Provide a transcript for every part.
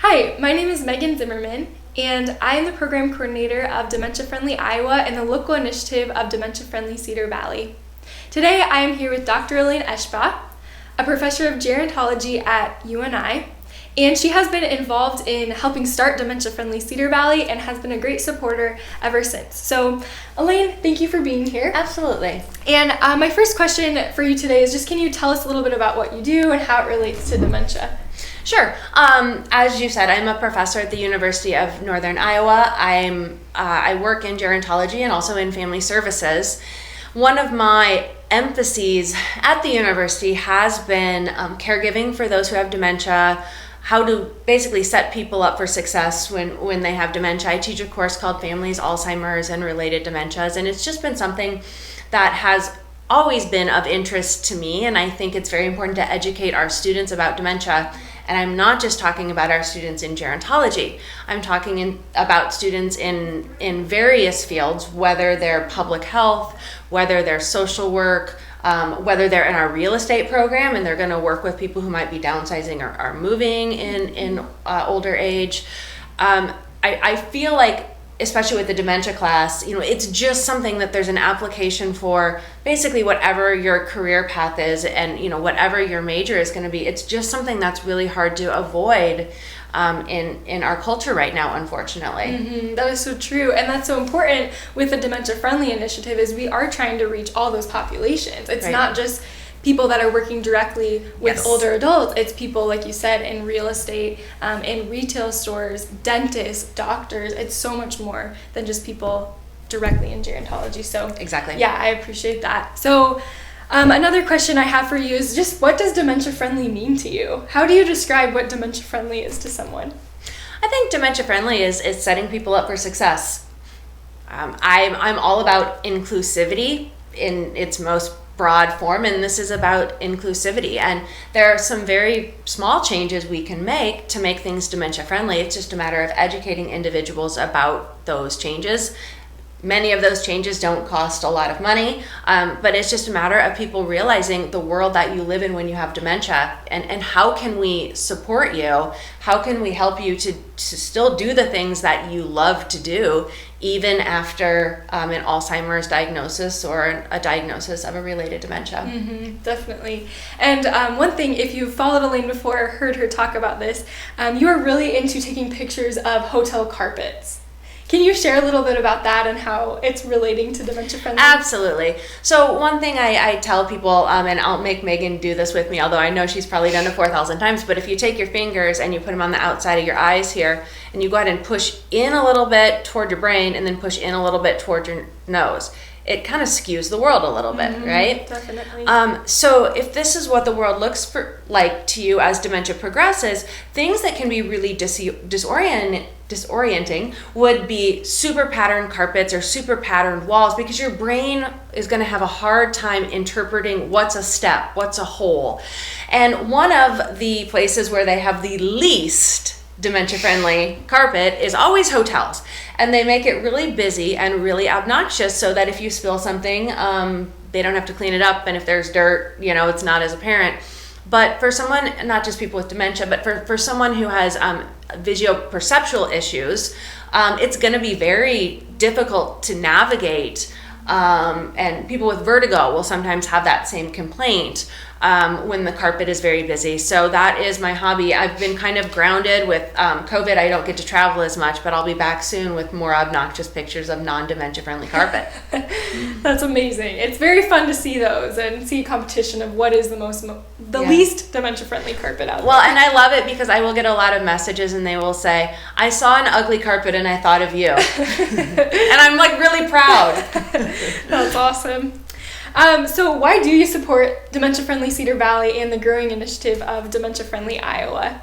Hi, my name is Megan Zimmerman, and I am the program coordinator of Dementia Friendly Iowa and the local initiative of Dementia Friendly Cedar Valley. Today I am here with Dr. Elaine Eshbaugh, a professor of gerontology at UNI, and she has been involved in helping start Dementia Friendly Cedar Valley and has been a great supporter ever since. So, Elaine, thank you for being here. Absolutely. And my first question for you today is just, can you tell us a little bit about what you do and how it relates to dementia? Sure. As you said, I'm a professor at the University of Northern Iowa. I work in gerontology and also in family services. One of my emphases at the university has been caregiving for those who have dementia, how to basically set people up for success when they have dementia. I teach a course called Families, Alzheimer's, and Related Dementias, and it's just been something that has always been of interest to me, and I think it's very important to educate our students about dementia. And I'm not just talking about our students in gerontology. I'm talking about students in various fields, whether they're public health, whether they're social work, whether they're in our real estate program and they're going to work with people who might be downsizing or are moving in older age. I feel like, especially with the dementia class, it's just something that there's an application for basically whatever your career path is and, whatever your major is going to be. It's just something that's really hard to avoid in our culture right now, unfortunately. Mm-hmm. That is so true. And that's so important with the Dementia Friendly initiative is we are trying to reach all those populations. It's not just people that are working directly with older adults. It's people, like you said, in real estate, in retail stores, dentists, doctors. It's so much more than just people directly in gerontology. So exactly. Yeah, I appreciate that. So another question I have for you is just, what does dementia friendly mean to you? How do you describe what dementia friendly is to someone? I think dementia friendly is setting people up for success. I'm all about inclusivity in its most broad form, and this is about inclusivity, and there are some very small changes we can make to make things dementia friendly. It's just a matter of educating individuals about those changes. Many of those changes don't cost a lot of money, but it's just a matter of people realizing the world that you live in when you have dementia, and how can we support you? How can we help you to still do the things that you love to do, even after an Alzheimer's diagnosis or a diagnosis of a related dementia? Mm-hmm, definitely. And one thing, if you've followed Elaine before or heard her talk about this, you are really into taking pictures of hotel carpets. Can you share a little bit about that and how it's relating to dementia friendly? Absolutely. So one thing I tell people, and I'll make Megan do this with me, although I know she's probably done it 4,000 times, but if you take your fingers and you put them on the outside of your eyes here, and you go ahead and push in a little bit toward your brain and then push in a little bit toward your nose, it kind of skews the world a little bit, right? Definitely. So if this is what the world looks like to you as dementia progresses, things that can be really disorienting would be super patterned carpets or super patterned walls, because your brain is going to have a hard time interpreting what's a step, what's a hole. And one of the places where they have the least dementia-friendly carpet is always hotels, and they make it really busy and really obnoxious so that if you spill something, they don't have to clean it up, and if there's dirt, it's not as apparent. But for someone, not just people with dementia, but for someone who has visuoperceptual issues, it's going to be very difficult to navigate, and people with vertigo will sometimes have that same complaint when the carpet is very busy. So that is my hobby. I've been kind of grounded with COVID. I don't get to travel as much, but I'll be back soon with more obnoxious pictures of non-dementia friendly carpet. That's amazing. It's very fun to see those and see a competition of what is the least dementia friendly carpet out there. Well, and I love it because I will get a lot of messages and they will say, I saw an ugly carpet and I thought of you. And I'm like really proud. That's awesome. So why do you support Dementia Friendly Cedar Valley and the growing initiative of Dementia Friendly Iowa?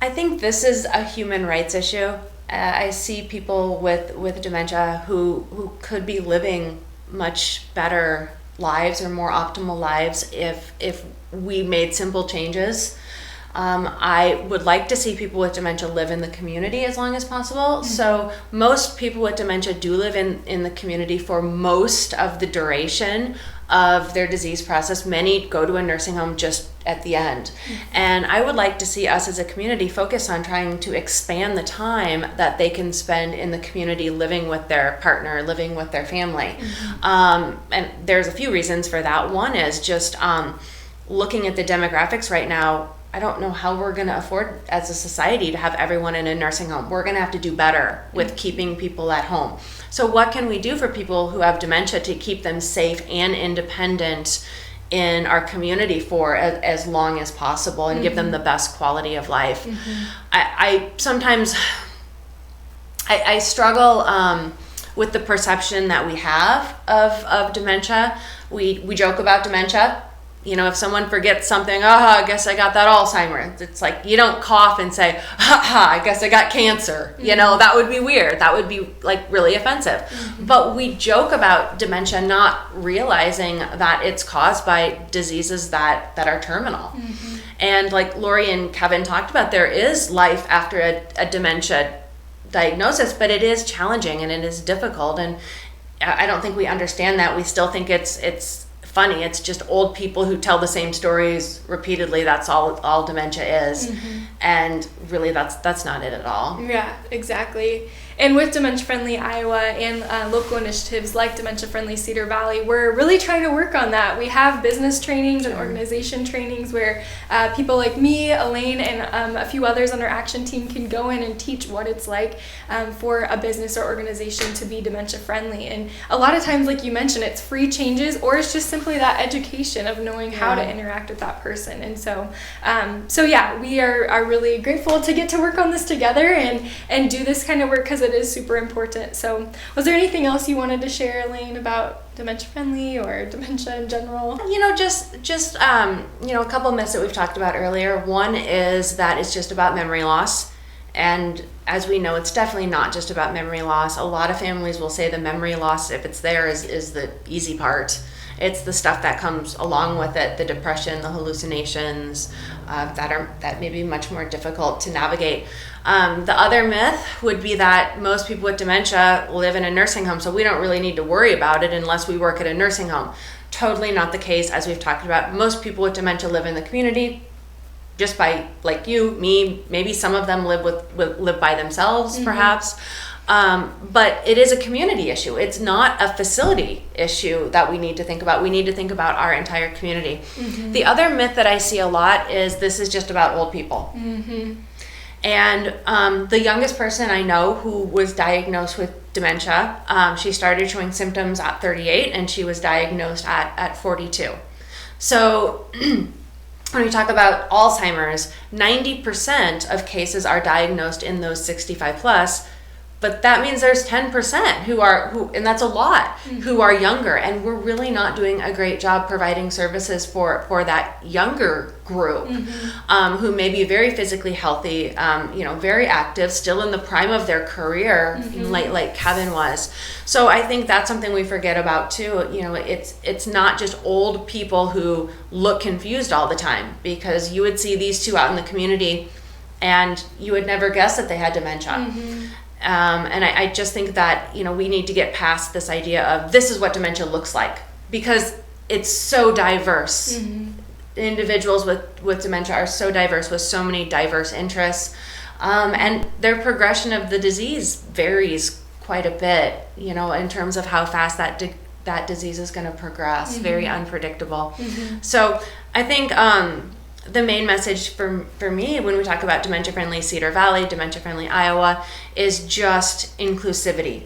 I think this is a human rights issue. I see people with dementia who could be living much better lives or more optimal lives if we made simple changes. I would like to see people with dementia live in the community as long as possible. Mm-hmm. So most people with dementia do live in the community for most of the duration of their disease process. Many go to a nursing home just at the end. And I would like to see us as a community focus on trying to expand the time that they can spend in the community living with their partner, living with their family. And there's a few reasons for that. One is just looking at the demographics right now. I don't know how we're going to afford as a society to have everyone in a nursing home. We're going to have to do better with keeping people at home. So what can we do for people who have dementia to keep them safe and independent in our community for as long as possible and give them the best quality of life? I sometimes I struggle with the perception that we have of dementia. We joke about dementia. You know, if someone forgets something, I guess I got that Alzheimer's. It's like, you don't cough and say, I guess I got cancer. You know, that would be weird. That would be like really offensive. But we joke about dementia not realizing that it's caused by diseases that are terminal. And like Lori and Kevin talked about, there is life after a dementia diagnosis, but it is challenging and it is difficult. And I don't think we understand that. We still think it's funny. It's just old people who tell the same stories repeatedly. That's all dementia is. And really that's not it at all. Yeah, exactly. And with Dementia Friendly Iowa and local initiatives like Dementia Friendly Cedar Valley, we're really trying to work on that. We have business trainings and organization trainings where people like me, Elaine, and a few others on our action team can go in and teach what it's like for a business or organization to be dementia friendly. And a lot of times, like you mentioned, it's free changes, or it's just simply that education of knowing how to interact with that person. And so yeah, we are really grateful to get to work on this together and do this kind of work, because it is super important. So was there anything else you wanted to share, Elaine, about Dementia Friendly or dementia in general? You know, just a couple of myths that we've talked about earlier. One is that it's just about memory loss. And as we know, it's definitely not just about memory loss. A lot of families will say the memory loss, if it's there, is the easy part. It's the stuff that comes along with it, the depression, the hallucinations, that may be much more difficult to navigate. The other myth would be that most people with dementia live in a nursing home, so we don't really need to worry about it unless we work at a nursing home. Totally not the case, as we've talked about. Most people with dementia live in the community, just by, like you, me, maybe some of them live by themselves, perhaps. But it is a community issue. It's not a facility issue that we need to think about. We need to think about our entire community. The other myth that I see a lot is this is just about old people. And the youngest person I know who was diagnosed with dementia, she started showing symptoms at 38 and she was diagnosed at 42. So when we talk about Alzheimer's, 90% of cases are diagnosed in those 65 plus. But that means there's 10% who, and that's a lot, who are younger, and we're really not doing a great job providing services for that younger group, who may be very physically healthy, very active, still in the prime of their career, like Kevin was. So I think that's something we forget about too. You know, it's not just old people who look confused all the time, because you would see these two out in the community, and you would never guess that they had dementia. And I just think that, we need to get past this idea of this is what dementia looks like, because it's so diverse. Individuals with dementia are so diverse, with so many diverse interests. And their progression of the disease varies quite a bit, in terms of how fast that disease is going to progress. Very unpredictable. So I think the main message for me when we talk about Dementia Friendly Cedar Valley, Dementia Friendly Iowa, is just inclusivity.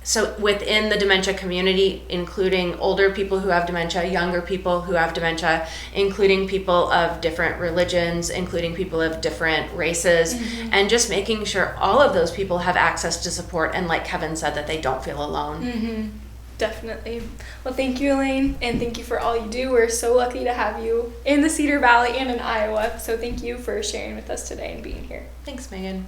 So within the dementia community, including older people who have dementia, younger people who have dementia, including people of different religions, including people of different races, and just making sure all of those people have access to support, and like Kevin said, that they don't feel alone. Definitely. Well, thank you, Elaine, and thank you for all you do. We're so lucky to have you in the Cedar Valley and in Iowa. So thank you for sharing with us today and being here. Thanks, Megan.